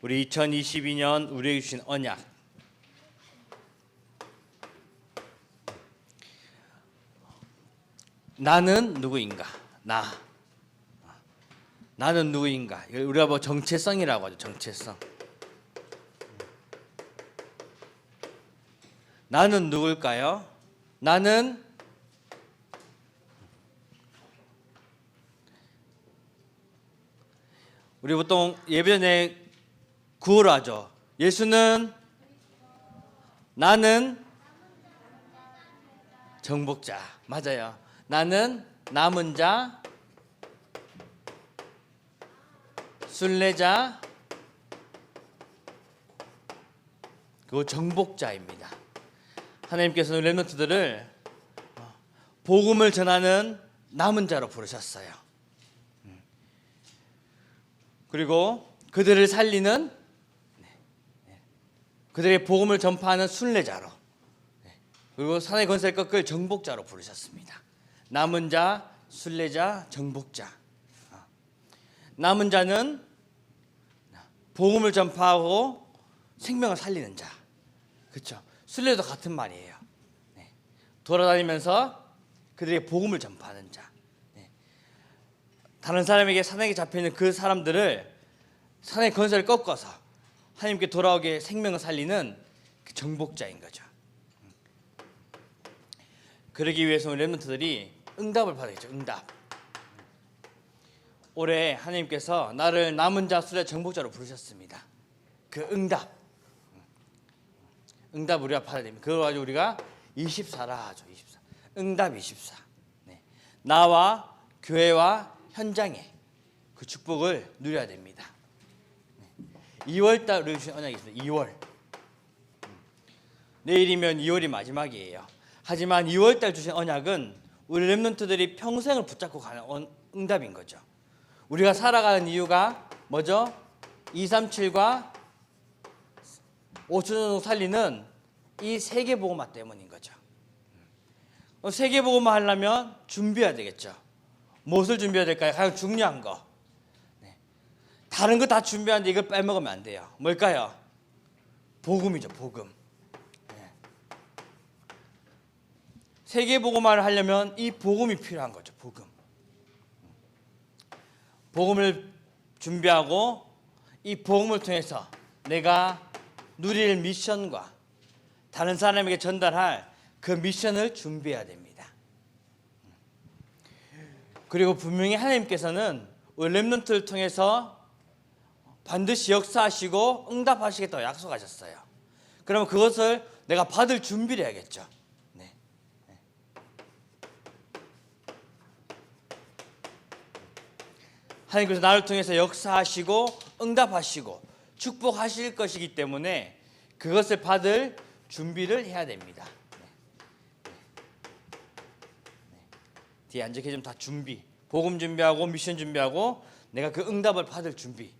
우리 2022년 우리에게 주신 언약, 나는 누구인가? 나는 누구인가? 이걸 우리가 뭐 정체성이라고 하죠. 정체성. 나는 누굴까요? 나는 우리 보통 예배 전에 구호를 하죠. 예수는 나는 정복자. 맞아요. 나는 남은 자, 순례자, 그리고 정복자입니다. 하나님께서는 렘넌트들을 복음을 전하는 남은 자로 부르셨어요. 그리고 그들을 살리는, 그들의 복음을 전파하는 순례자로, 그리고 산의 권세를 꺾을 정복자로 부르셨습니다. 남은 자, 순례자, 정복자. 남은 자는 복음을 전파하고 생명을 살리는 자. 그렇죠? 순례도 같은 말이에요. 돌아다니면서 그들의 복음을 전파하는 자. 다른 사람에게 사내게 잡혀있는 그 사람들을 산의 권세를 꺾어서 하나님께 돌아오게 생명을 살리는 그 정복자인 거죠. 그러기 위해서 렘넌트들이 응답을 받아야죠. 응답. 올해 하나님께서 나를 남은 자, 순례, 정복자로 부르셨습니다. 그 응답 우리가 받아야 됩니다. 그걸 가지고 우리가 24라 하죠. 24. 응답 24. 나와 교회와 현장에 그 축복을 누려야 됩니다. 2월달 우리 주신 언약이 있습니다. 2월. 내일이면 2월이 마지막이에요. 하지만 2월달 주신 언약은 우리 렘넌트들이 평생을 붙잡고 가는 응답인 거죠. 우리가 살아가는 이유가 뭐죠? 237과 5천 살리는 이 세계복음화 때문인 거죠. 세계복음화 하려면 준비해야 되겠죠. 무엇을 준비해야 될까요? 가장 중요한 거. 다른 거 다 준비하는데 이걸 빼먹으면 안 돼요. 뭘까요? 복음이죠. 복음. 세계복음화를 하려면 이 복음이 필요한 거죠. 복음을 준비하고 이 복음을 통해서 내가 누릴 미션과 다른 사람에게 전달할 그 미션을 준비해야 됩니다. 그리고 분명히 하나님께서는 우리 렘넌트를 통해서 반드시 역사하시고 응답하시겠다고 약속하셨어요. 그러면 그것을 내가 받을 준비를 해야겠죠. 하나님께서 나를 통해서 역사하시고 응답하시고 축복하실 것이기 때문에 그것을 받을 준비를 해야 됩니다. 뒤에 앉아 계시면 다 준비, 복음 준비하고 미션 준비하고 내가 그 응답을 받을 준비.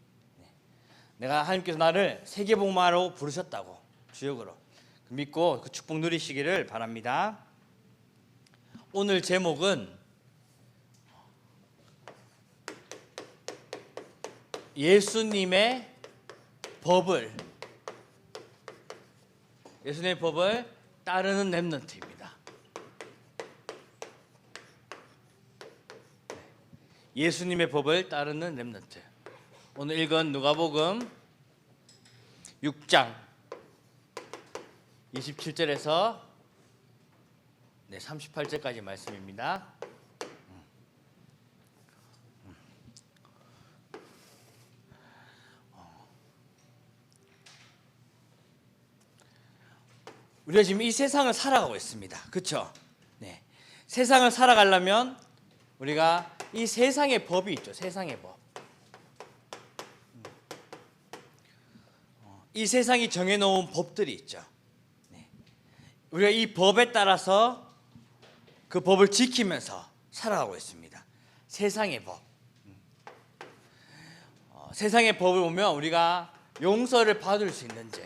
내가 하나님께서 나를 세계복음화로 부르셨다고 주역으로 믿고 그 축복 누리시기를 바랍니다. 오늘 제목은 예수님의 법을 따르는 렘넌트입니다. 예수님의 법을 따르는 렘넌트. 오늘 읽은 누가복음 6장 27절에서 38절까지 말씀입니다. 우리가 지금 이 세상을 살아가고 있습니다. 그렇죠? 네. 세상을 살아가려면 우리가 이 세상의 법이 있죠. 세상의 법. 이 세상이 정해놓은 법들이 있죠. 네. 우리가 이 법에 따라서 그 법을 지키면서 살아가고 있습니다. 세상의 법. 세상의 법을 보면 우리가 용서를 받을 수 있는지,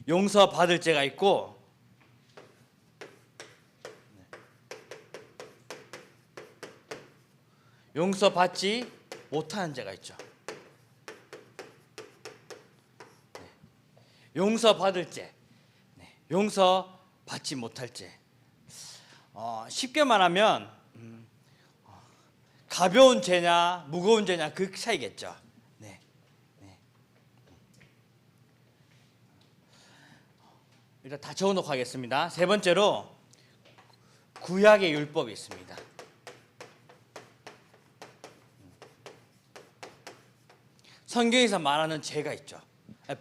용서받을 죄가 있고 용서받지 못하는 죄가 있죠. 용서받을 죄, 용서받지 못할 죄. 쉽게 말하면 가벼운 죄냐 무거운 죄냐 그 차이겠죠. 네. 일단 다 적어놓고 하겠습니다. 세 번째로 구약의 율법이 있습니다. 성경에서 말하는 죄가 있죠.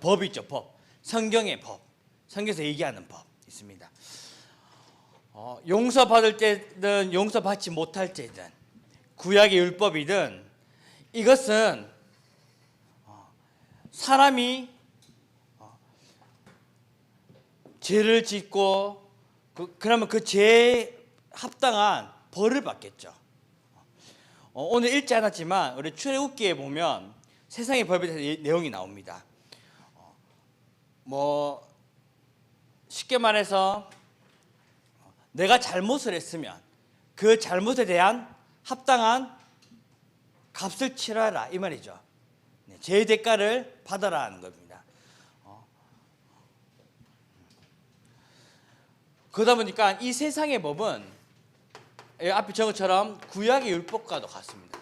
법이 있죠. 법. 성경의 법. 성경에서 얘기하는 법 있습니다. 용서받을 때든 용서받지 못할 때든 구약의 율법이든 이것은 사람이 죄를 짓고 그러면 그 죄에 합당한 벌을 받겠죠. 오늘 읽지 않았지만 우리 출애굽기에 보면 세상의 법에 대해서 내용이 나옵니다. 쉽게 말해서 내가 잘못을 했으면 그 잘못에 대한 합당한 값을 치러라 이 말이죠. 죄의 대가를 받아라 하는 겁니다. 그러다 보니까 이 세상의 법은 앞에 적은 것처럼 구약의 율법과도 같습니다.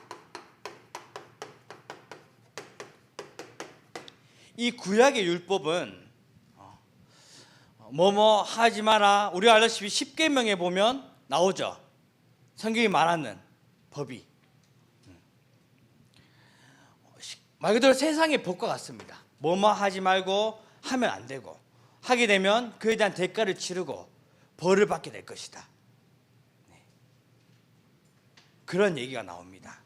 이 구약의 율법은 뭐뭐 하지 마라. 우리가 알다시피 십계명에 보면 나오죠. 성경이 말하는 법이 말 그대로 세상의 법과 같습니다. 뭐뭐 하지 말고 하면 안 되고 하게 되면 그에 대한 대가를 치르고 벌을 받게 될 것이다. 그런 얘기가 나옵니다.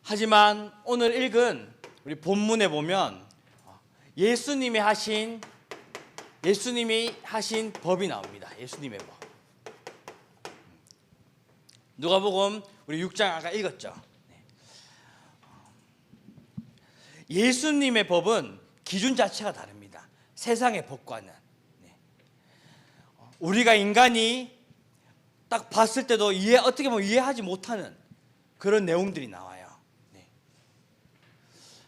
하지만 오늘 읽은 우리 본문에 보면 예수님이 하신 법이 나옵니다. 예수님의 법. 누가복음 우리 6장 아까 읽었죠. 예수님의 법은 기준 자체가 다릅니다. 세상의 법과는. 우리가 인간이 딱 봤을 때도 어떻게 보면 이해하지 못하는 그런 내용들이 나와요.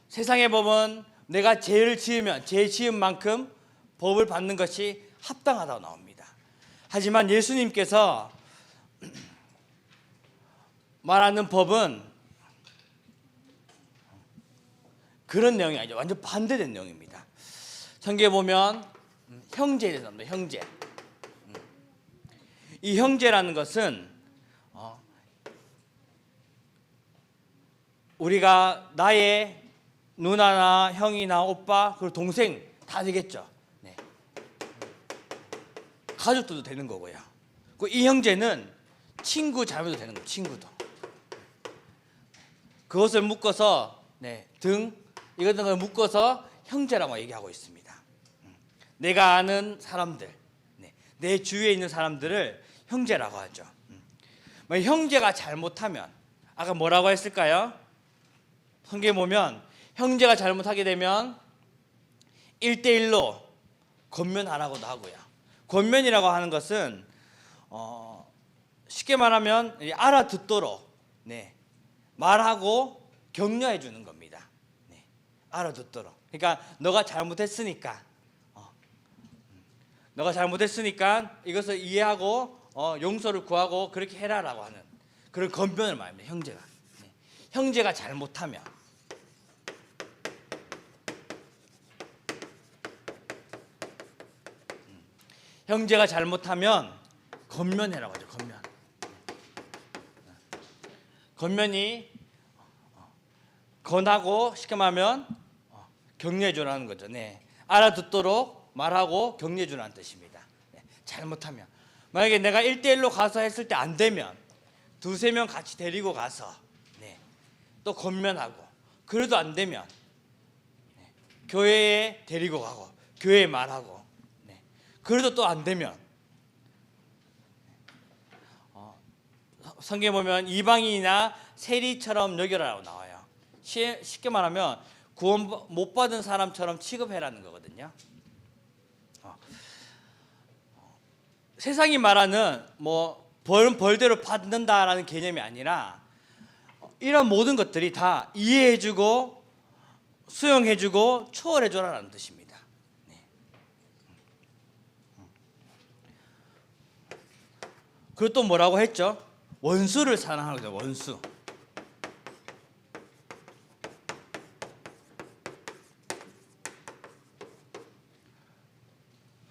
세상의 법은 내가 죄를 지으면 죄 지은 만큼 법을 받는 것이 합당하다고 나옵니다. 하지만 예수님께서 말하는 법은 그런 내용이 아니죠. 완전 반대된 내용입니다. 성경에 보면 형제에 대해서 나옵니다. 형제. 이 형제라는 것은 우리가 나의 누나나 형이나 오빠 그리고 동생 다 되겠죠. 가족들도 되는 거고요. 이 형제는 친구 자매도 되는 거예요. 친구도. 그것을 묶어서 등 이것들 걸 묶어서 형제라고 얘기하고 있습니다. 내가 아는 사람들, 내 주위에 있는 사람들을 형제라고 하죠. 형제가 잘못하면 아까 뭐라고 했을까요? 성경에 보면 형제가 잘못하게 되면 1대1로 권면하라고도 하고요. 권면이라고 하는 것은 쉽게 말하면 알아듣도록 말하고 격려해 주는 겁니다. 알아듣도록. 그러니까 너가 잘못했으니까 이것을 이해하고 용서를 구하고 그렇게 해라라고 하는 그런 권면을 말합니다. 형제가 잘못하면 권면해라고 하죠. 권면이 권하고 쉽게 말하면 격려해 주라는 거죠. 알아듣도록 말하고 격려해 주라는 뜻입니다. 잘못하면 만약에 내가 1대1로 가서 했을 때 안 되면 두세 명 같이 데리고 가서 또 권면하고 그래도 안 되면 교회에 데리고 가고 교회에 말하고 그래도 또 안 되면 성경에 보면 이방인이나 세리처럼 여겨라라고 나와요. 쉽게 말하면 구원 못 받은 사람처럼 취급해라는 거거든요. 세상이 말하는 벌은 벌대로 받는다라는 개념이 아니라 이런 모든 것들이 다 이해해주고 수용해주고 초월해줘라는 뜻입니다. 네. 그리고 또 뭐라고 했죠? 원수를 사랑하는 거죠. 원수.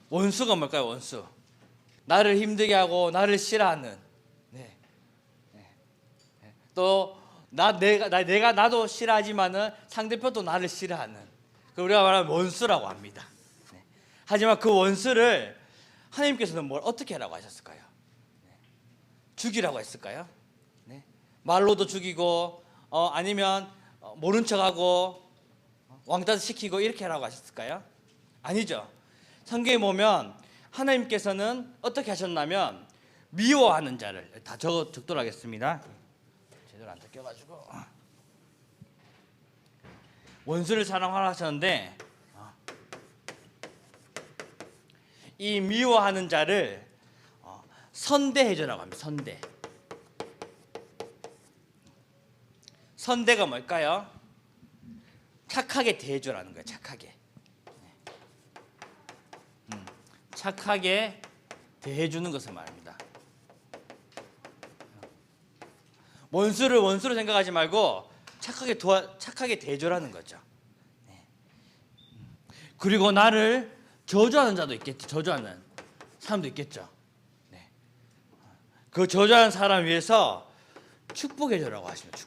원수가 뭘까요? 원수. 나를 힘들게 하고 나를 싫어하는. 네. 네. 또 내가 나도 싫어하지만은 상대편도 나를 싫어하는. 그 우리가 말하는 원수라고 합니다. 네. 하지만 그 원수를 하나님께서는 뭘 어떻게 하라고 하셨을까요? 네. 죽이라고 했을까요? 네. 말로도 죽이고 아니면 모른 척하고 왕따 시키고 이렇게 하라고 하셨을까요? 아니죠. 성경에 보면 하나님께서는 어떻게 하셨냐면 미워하는 자를 다 적도록 하겠습니다. 제대로 안 적혀가지고 원수를 사랑하라 하셨는데 이 미워하는 자를 선대해주라고 합니다. 선대가 뭘까요? 착하게 대해주라는 거예요. 착하게 대해주는 것을 말합니다. 원수를 원수로 생각하지 말고 착하게 대해주라는 거죠. 네. 그리고 나를 저주하는 자도 있겠죠. 저주하는 사람도 있겠죠. 네. 그 저주하는 사람 위해서 축복해주라고 하십니다.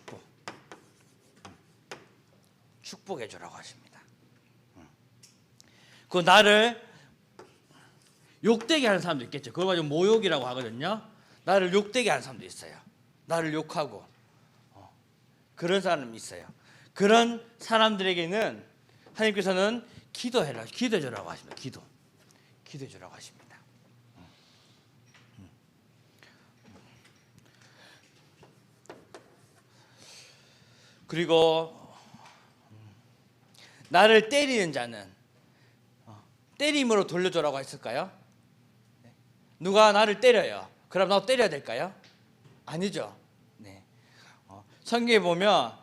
축복해주라고 하십니다. 그 나를 욕되게 하는 사람도 있겠죠. 그걸 가지고 모욕이라고 하거든요. 나를 욕되게 하는 사람도 있어요. 나를 욕하고 그런 사람이 있어요. 그런 사람들에게는 하나님께서는 기도해주라고 하십니다. 기도해주라고 하십니다. 그리고 나를 때리는 자는 때림으로 돌려줘라고 했을까요? 누가 나를 때려요. 그럼 나도 때려야 될까요? 아니죠. 네. 성경에 보면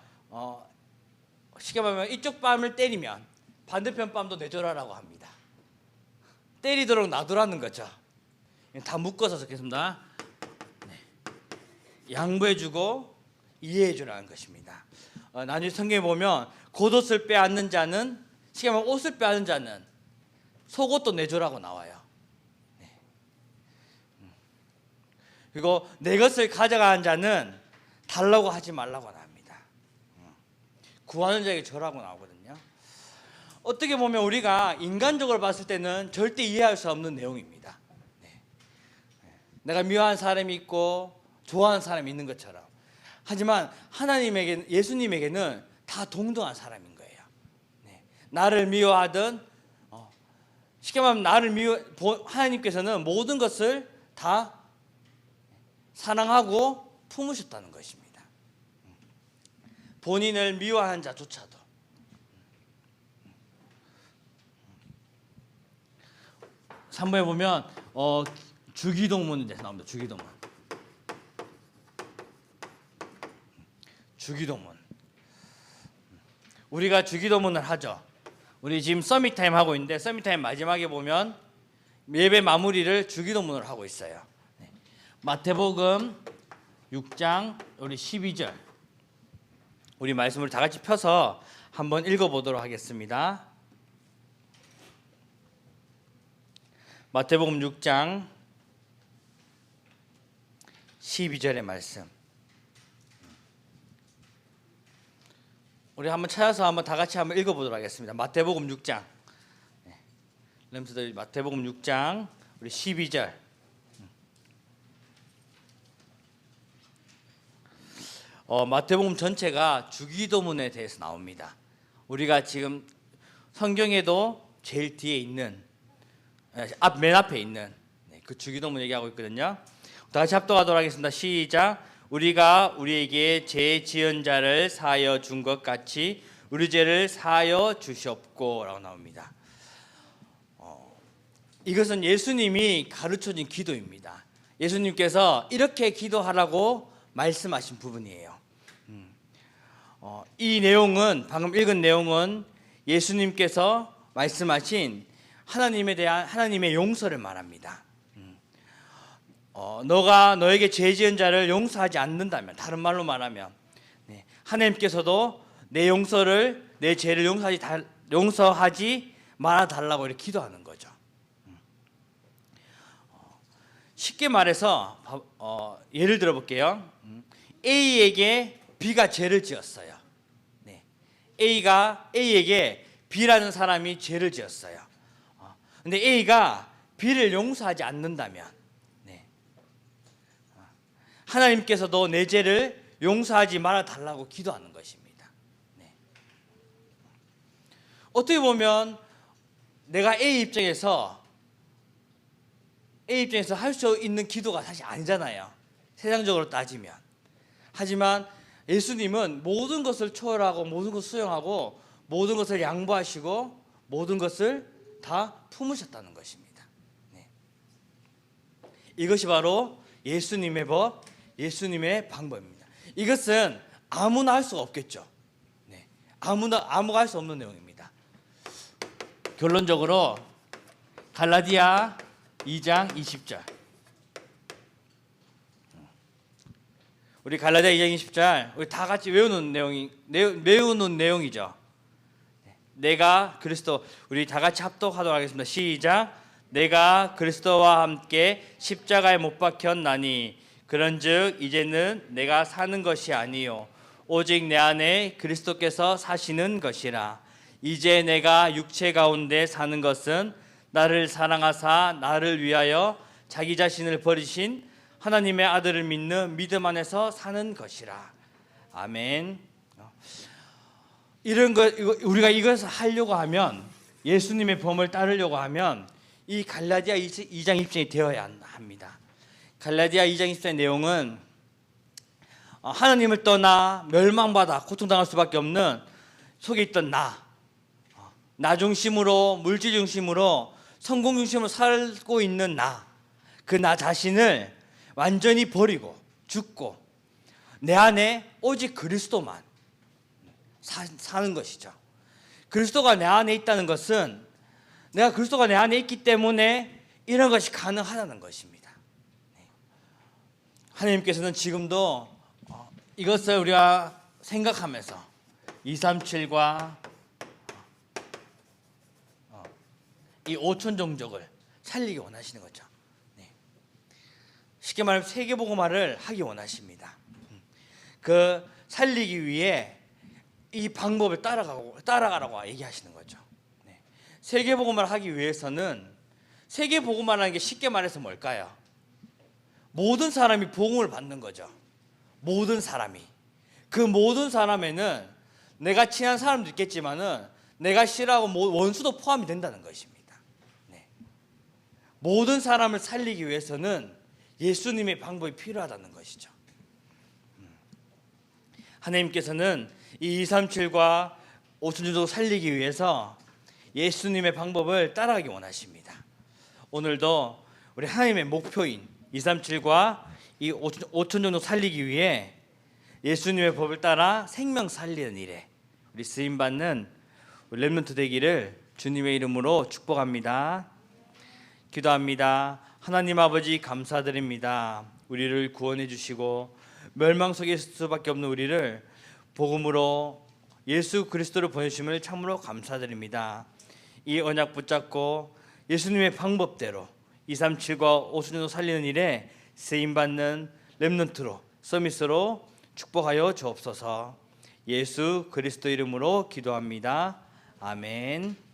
쉽게 말하면 이쪽 뺨을 때리면 반대편 뺨도 내줘라라고 합니다. 때리도록 놔두라는 거죠. 다 묶어서 적겠습니다. 네. 양보해주고 이해해주라는 것입니다. 나중에 성경에 보면 겉옷을 빼앗는 자는 쉽게 말하면 옷을 빼앗는 자는 속옷도 내줘라고 나와요. 그리고 내 것을 가져가는 자는 달라고 하지 말라고 합니다. 구하는 자에게 절하고 나오거든요. 어떻게 보면 우리가 인간적으로 봤을 때는 절대 이해할 수 없는 내용입니다. 내가 미워하는 사람이 있고 좋아하는 사람이 있는 것처럼. 하지만 예수님에게는 다 동등한 사람인 거예요. 나를 미워하든 쉽게 말하면 하나님께서는 모든 것을 다 사랑하고 품으셨다는 것입니다. 본인을 미워하는 자조차도. 삼부에 보면 주기도문에 대해서 나옵니다. 주기도문. 우리가 주기도문을 하죠. 우리 지금 서밋타임 하고 있는데 서밋타임 마지막에 보면 예배 마무리를 주기도문을 하고 있어요. 마태복음 6장 우리 12절 우리 말씀을 다 같이 펴서 한번 읽어보도록 하겠습니다. 마태복음 6장 12절의 말씀 우리 한번 찾아서 한번 다 같이 한번 읽어보도록 하겠습니다. 마태복음 6장 렘스들 마태복음 6장 우리 12절 마태복음 전체가 주기도문에 대해서 나옵니다. 우리가 지금 성경에도 제일 뒤에 있는 맨 앞에 있는 그 주기도문 얘기하고 있거든요. 다 같이 합독하도록 하겠습니다. 시작. 우리가 우리에게 죄 지은 자를 사하여 준 것 같이 우리 죄를 사하여 주시옵고라고 나옵니다. 이것은 예수님이 가르쳐준 기도입니다. 예수님께서 이렇게 기도하라고 말씀하신 부분이에요. 이 내용은 방금 읽은 내용은 예수님께서 말씀하신 하나님에 대한 하나님의 용서를 말합니다. 너가 너에게 죄 지은 자를 용서하지 않는다면, 다른 말로 말하면 하나님께서도 내 죄를 용서하지 말아 달라고 이렇게 기도하는 거죠. 쉽게 말해서 예를 들어 볼게요. A에게 B가 죄를 지었어요. A에게 B라는 사람이 죄를 지었어요. 근데 A가 B를 용서하지 않는다면 하나님께서도 내 죄를 용서하지 말아 달라고 기도하는 것입니다. 어떻게 보면 내가 A 입장에서 할 수 있는 기도가 사실 아니잖아요. 세상적으로 따지면. 하지만 예수님은 모든 것을 초월하고 모든 것을 수용하고 모든 것을 양보하시고 모든 것을 다 품으셨다는 것입니다. 이것이 바로 예수님의 법, 예수님의 방법입니다. 이것은 아무나 할 수가 없겠죠. 아무가 할 수 없는 내용입니다. 결론적으로 갈라디아 2장 20절. 우리 갈라디아 2장 20절 우리 다 같이 외우는 내용이죠. 내가 그리스도, 우리 다 같이 합독하도록 하겠습니다. 시작. 내가 그리스도와 함께 십자가에 못 박혔나니 그런즉 이제는 내가 사는 것이 아니요 오직 내 안에 그리스도께서 사시는 것이라. 이제 내가 육체 가운데 사는 것은 나를 사랑하사 나를 위하여 자기 자신을 버리신 하나님의 아들을 믿는 믿음 안에서 사는 것이라. 아멘. 우리가 이것을 하려고 하면, 예수님의 법을 따르려고 하면 이 갈라디아 2장 20절이 되어야 합니다. 갈라디아 2장 20절의 내용은 하나님을 떠나 멸망받아 고통당할 수밖에 없는 속에 있던 나 중심으로, 물질 중심으로, 성공 중심으로 살고 있는 그 나 자신을 완전히 버리고 죽고 내 안에 오직 그리스도만 사는 것이죠. 그리스도가 내 안에 있다는 것은 내가 그리스도가 내 안에 있기 때문에 이런 것이 가능하다는 것입니다. 하나님께서는 지금도 이것을 우리가 생각하면서 237과 이 5천 종족을 살리기 원하시는 거죠. 쉽게 말하면 세계복음화를 하기 원하십니다. 그 살리기 위해 이 방법을 따라가라고 얘기하시는 거죠. 세계복음화를 하기 위해서는, 세계복음화라는 게 쉽게 말해서 뭘까요? 모든 사람이 복음을 받는 거죠. 모든 사람이. 그 모든 사람에는 내가 친한 사람도 있겠지만은 내가 싫어하고 원수도 포함이 된다는 것입니다. 모든 사람을 살리기 위해서는 예수님의 방법이 필요하다는 것이죠. 하나님께서는 이 237과 5천종족을 살리기 위해서 예수님의 방법을 따라가기 원하십니다. 오늘도 우리 하나님의 목표인 237과 이 5천종족 살리기 위해 예수님의 법을 따라 생명 살리는 일에 우리 쓰임받는 렘넌트 되기를 주님의 이름으로 축복합니다. 기도합니다. 하나님 아버지 감사드립니다. 우리를 구원해 주시고 멸망 속에 있을 수밖에 없는 우리를 복음으로 예수 그리스도를 보내주심을 참으로 감사드립니다. 이 언약 붙잡고 예수님의 방법대로 237과 5천종족 살리는 일에 쓰임받는 렘넌트로, 서밋으로 축복하여 주옵소서. 예수 그리스도 이름으로 기도합니다. 아멘.